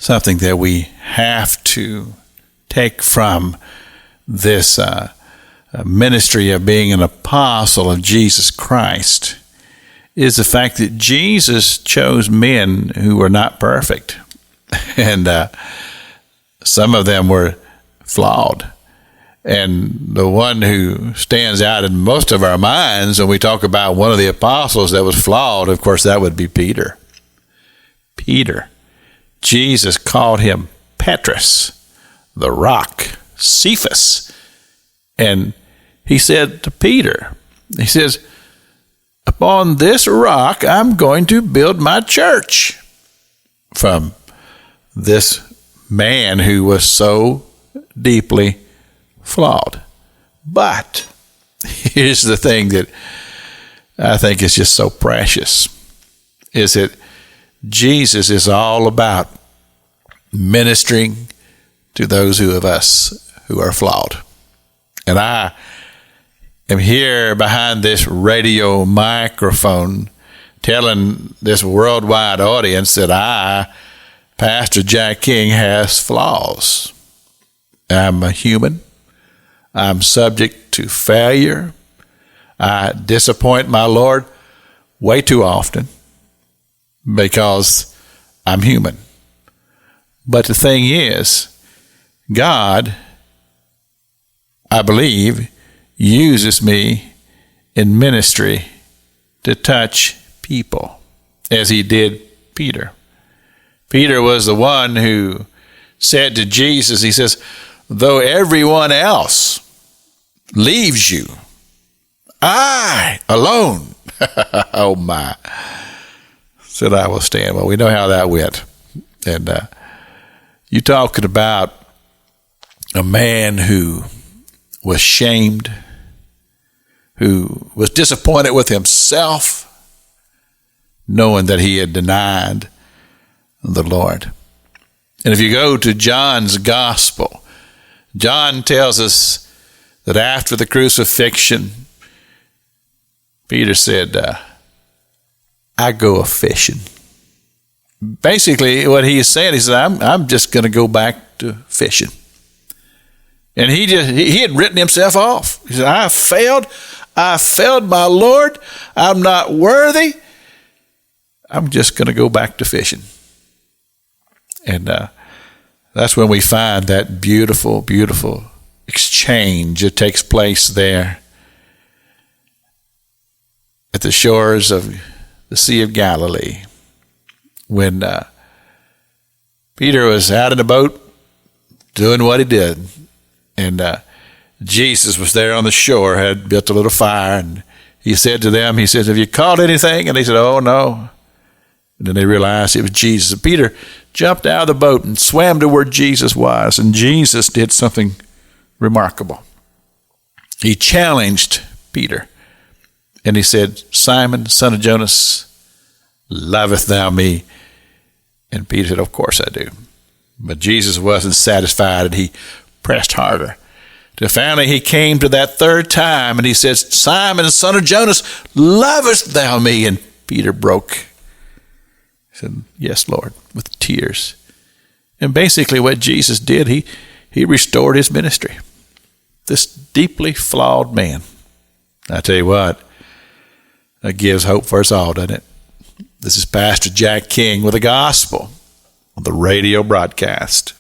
something that we have to take from this ministry of being an apostle of Jesus Christ is the fact that Jesus chose men who were not perfect. And some of them were flawed. And the one who stands out in most of our minds when we talk about one of the apostles that was flawed, of course, that would be Peter. Peter. Jesus called him Petrus, the rock, Cephas. And he said to Peter, he says, upon this rock I'm going to build my church. From this man who was so deeply flawed. But here's the thing that I think is just so precious, is that Jesus is all about ministering to those of us who are flawed. And I am here behind this radio microphone telling this worldwide audience that I, Pastor Jack King, has flaws. I'm a human. I'm subject to failure. I disappoint my Lord way too often because I'm human. But the thing is, God, I believe, uses me in ministry to touch people, as he did Peter. Peter was the one who said to Jesus, he says, though everyone else leaves you, I alone, oh my, said I will stand. Well, we know how that went. And you talking about a man who was shamed, who was disappointed with himself, knowing that he had denied the Lord. And if you go to John's gospel, John tells us that after the crucifixion, Peter said, I go a-fishing. Basically, what he said, he said, I'm just going to go back to fishing. And he had written himself off. He said, I failed my Lord. I'm not worthy. I'm just going to go back to fishing. And that's when we find that beautiful, beautiful exchange that takes place there at the shores of the Sea of Galilee, when Peter was out in a boat doing what he did, and Jesus was there on the shore, had built a little fire, and he said to them, he says, have you caught anything? And they said, oh, no. And then they realized it was Jesus. And Peter jumped out of the boat and swam to where Jesus was, and Jesus did something remarkable. He challenged Peter, and he said, Simon, son of Jonas, lovest thou me? And Peter said, of course I do. But Jesus wasn't satisfied, and he pressed harder. Till finally he came to that third time, and he says, Simon, son of Jonas, lovest thou me? And Peter broke. He said, yes, Lord, with tears. And basically what Jesus did, he restored his ministry. This deeply flawed man. I tell you what, that gives hope for us all, doesn't it? This is Pastor Jack King with the gospel on the radio broadcast.